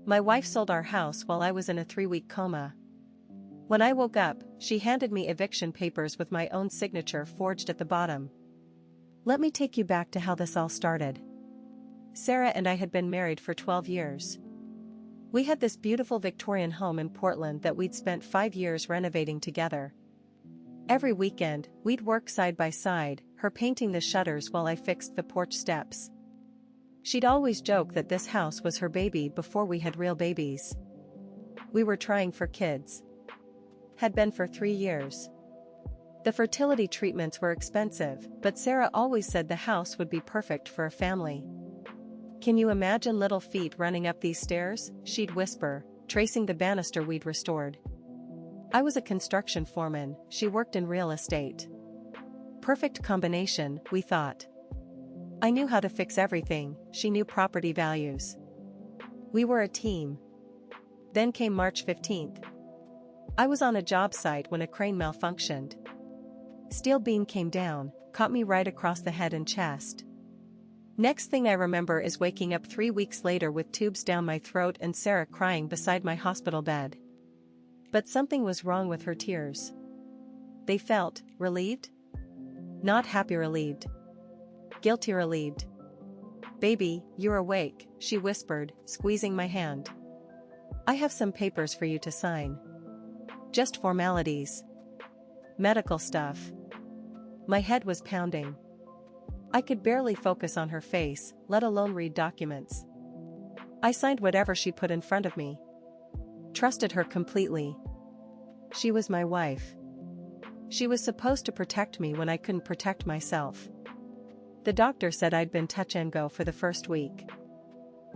My wife sold our house while I was in a 3-week coma. When I woke up, she handed me eviction papers with my own signature forged at the bottom. Let me take you back to how this all started. Sarah and I had been married for 12 years. We had this beautiful Victorian home in Portland that we'd spent 5 years renovating together. Every weekend, we'd work side by side, her painting the shutters while I fixed the porch steps. She'd always joke that this house was her baby before we had real babies. We were trying for kids. Had been for 3 years. The fertility treatments were expensive, but Sarah always said the house would be perfect for a family. Can you imagine little feet running up these stairs? She'd whisper, tracing the banister we'd restored. I was a construction foreman, she worked in real estate. Perfect combination, we thought. I knew how to fix everything, she knew property values. We were a team. Then came March 15th. I was on a job site when a crane malfunctioned. Steel beam came down, caught me right across the head and chest. Next thing I remember is waking up 3 weeks later with tubes down my throat and Sarah crying beside my hospital bed. But something was wrong with her tears. They felt relieved? Not happy relieved. Guilty relieved. Baby, you're awake, she whispered, squeezing my hand. I have some papers for you to sign. Just formalities. Medical stuff. My head was pounding. I could barely focus on her face, let alone read documents. I signed whatever she put in front of me. Trusted her completely. She was my wife. She was supposed to protect me when I couldn't protect myself. The doctor said I'd been touch and go for the first week.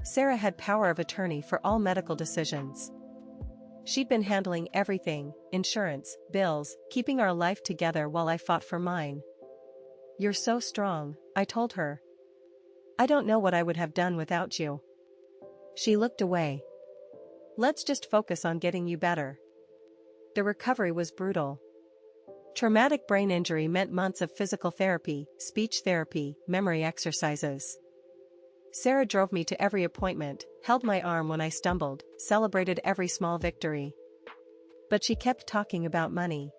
Sarah had power of attorney for all medical decisions. She'd been handling everything, insurance, bills, keeping our life together while I fought for mine. You're so strong, I told her. I don't know what I would have done without you. She looked away. Let's just focus on getting you better. The recovery was brutal. Traumatic brain injury meant months of physical therapy, speech therapy, memory exercises. Sarah drove me to every appointment, held my arm when I stumbled, celebrated every small victory. But she kept talking about money.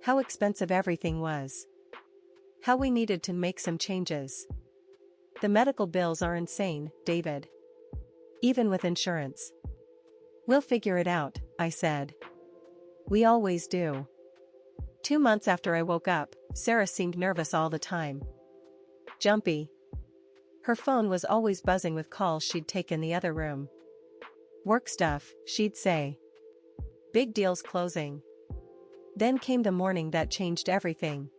How expensive everything was. How we needed to make some changes. The medical bills are insane, David. Even with insurance. We'll figure it out, I said. We always do. 2 months after I woke up, Sarah seemed nervous all the time. Jumpy. Her phone was always buzzing with calls she'd take in the other room. Work stuff, she'd say. Big deals closing. Then came the morning that changed everything.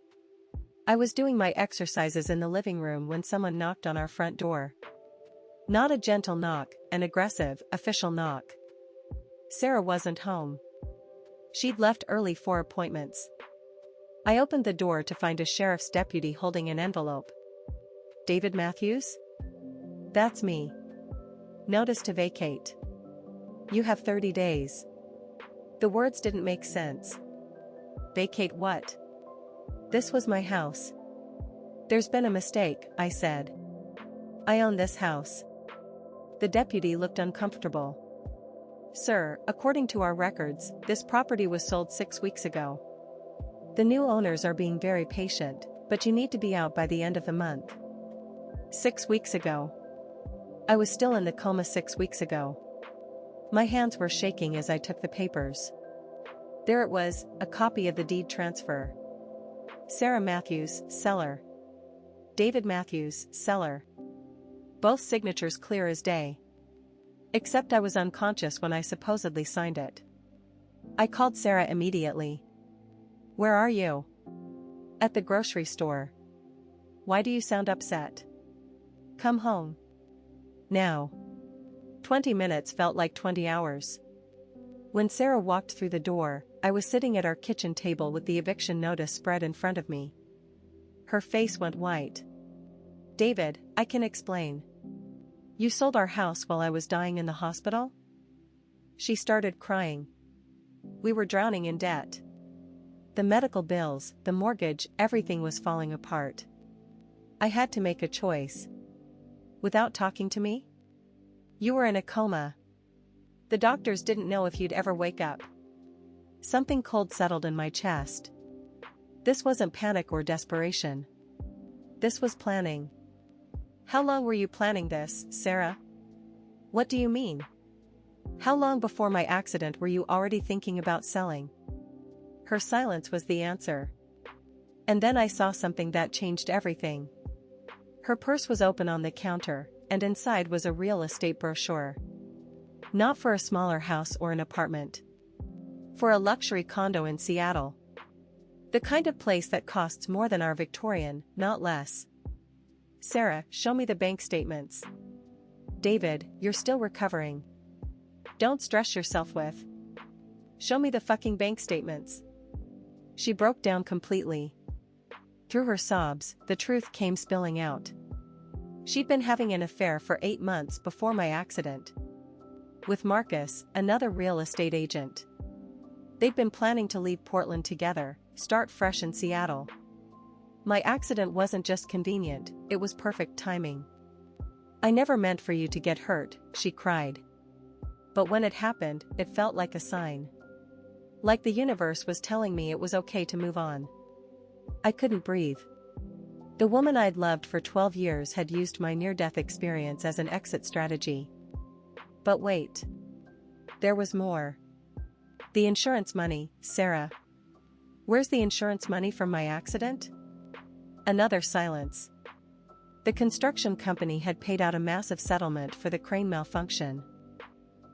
I was doing my exercises in the living room when someone knocked on our front door. Not a gentle knock, an aggressive, official knock. Sarah wasn't home. She'd left early for appointments. I opened the door to find a sheriff's deputy holding an envelope. David Matthews? That's me. Notice to vacate. You have 30 days. The words didn't make sense. Vacate what? This was my house. There's been a mistake, I said. I own this house. The deputy looked uncomfortable. Sir, according to our records, this property was sold 6 weeks ago. The new owners are being very patient, but you need to be out by the end of the month. 6 weeks ago. I was still in the coma 6 weeks ago. My hands were shaking as I took the papers. There it was, a copy of the deed transfer. Sarah Matthews, seller. David Matthews, seller. Both signatures clear as day. Except I was unconscious when I supposedly signed it. I called Sarah immediately. Where are you? At the grocery store. Why do you sound upset? Come home. Now. 20 minutes felt like 20 hours. When Sarah walked through the door, I was sitting at our kitchen table with the eviction notice spread in front of me. Her face went white. David, I can explain. You sold our house while I was dying in the hospital? She started crying. We were drowning in debt. The medical bills, the mortgage, everything was falling apart. I had to make a choice. Without talking to me? You were in a coma. The doctors didn't know if you'd ever wake up. Something cold settled in my chest. This wasn't panic or desperation. This was planning. How long were you planning this, Sarah? What do you mean? How long before my accident were you already thinking about selling? Her silence was the answer. And then I saw something that changed everything. Her purse was open on the counter, and inside was a real estate brochure. Not for a smaller house or an apartment. For a luxury condo in Seattle. The kind of place that costs more than our Victorian, not less. Sarah, show me the bank statements. David, you're still recovering. Don't stress yourself with. Show me the fucking bank statements. She broke down completely. Through her sobs, the truth came spilling out. She'd been having an affair for 8 months before my accident. With Marcus, another real estate agent. They'd been planning to leave Portland together, start fresh in Seattle. My accident wasn't just convenient, it was perfect timing. I never meant for you to get hurt, she cried. But when it happened, it felt like a sign. Like the universe was telling me it was okay to move on. I couldn't breathe. The woman I'd loved for 12 years had used my near-death experience as an exit strategy. But wait. There was more. The insurance money, Sarah. Where's the insurance money from my accident? Another silence. The construction company had paid out a massive settlement for the crane malfunction.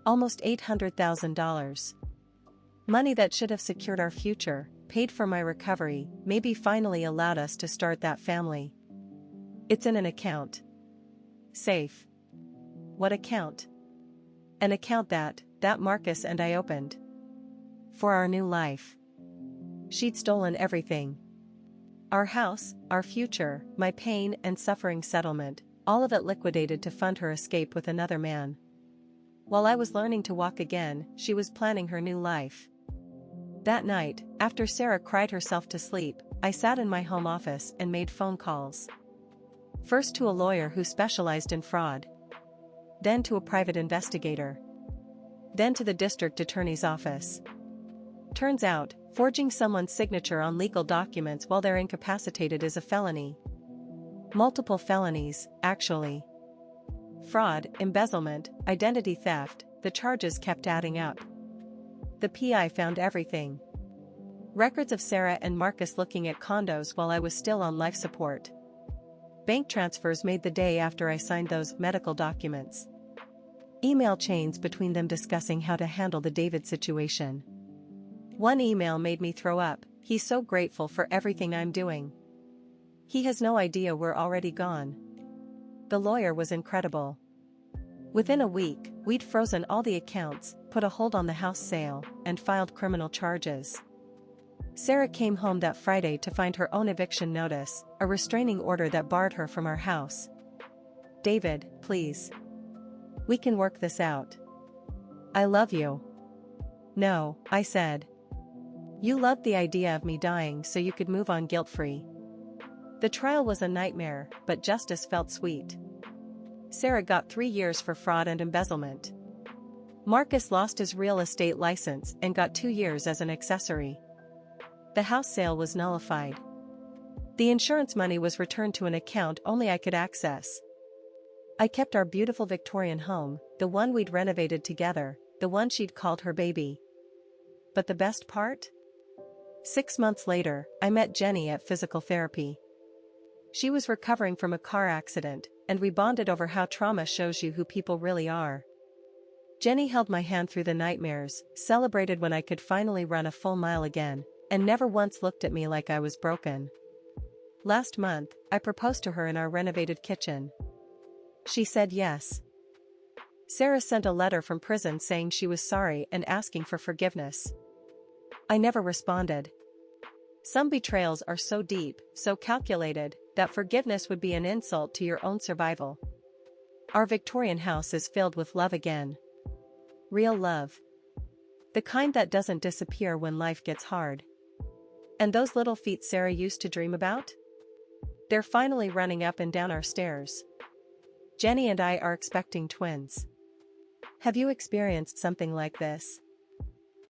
Almost $800,000. Money that should have secured our future, paid for my recovery, maybe finally allowed us to start that family. It's in an account. Safe. What account? An account that Marcus and I opened. For our new life. She'd stolen everything. Our house, our future, my pain and suffering settlement, all of it liquidated to fund her escape with another man. While I was learning to walk again, she was planning her new life. That night, after Sarah cried herself to sleep, I sat in my home office and made phone calls. First to a lawyer who specialized in fraud. Then to a private investigator. Then to the district attorney's office. Turns out, forging someone's signature on legal documents while they're incapacitated is a felony. Multiple felonies, actually. Fraud, embezzlement, identity theft, the charges kept adding up. The PI found everything. Records of Sarah and Marcus looking at condos while I was still on life support. Bank transfers made the day after I signed those medical documents. Email chains between them discussing how to handle the David situation. One email made me throw up. He's so grateful for everything I'm doing. He has no idea we're already gone. The lawyer was incredible. Within a week, we'd frozen all the accounts, put a hold on the house sale, and filed criminal charges. Sarah came home that Friday to find her own eviction notice, a restraining order that barred her from our house. David, please. We can work this out. I love you. No, I said. You loved the idea of me dying so you could move on guilt-free. The trial was a nightmare, but justice felt sweet. Sarah got 3 years for fraud and embezzlement. Marcus lost his real estate license and got 2 years as an accessory. The house sale was nullified. The insurance money was returned to an account only I could access. I kept our beautiful Victorian home, the one we'd renovated together, the one she'd called her baby. But the best part? 6 months later, I met Jenny at physical therapy. She was recovering from a car accident, and we bonded over how trauma shows you who people really are. Jenny held my hand through the nightmares, celebrated when I could finally run a full mile again, and never once looked at me like I was broken. Last month, I proposed to her in our renovated kitchen. She said yes. Sarah sent a letter from prison saying she was sorry and asking for forgiveness. I never responded. Some betrayals are so deep, so calculated, that forgiveness would be an insult to your own survival. Our Victorian house is filled with love again. Real love. The kind that doesn't disappear when life gets hard. And those little feet Sarah used to dream about? They're finally running up and down our stairs. Jenny and I are expecting twins. Have you experienced something like this?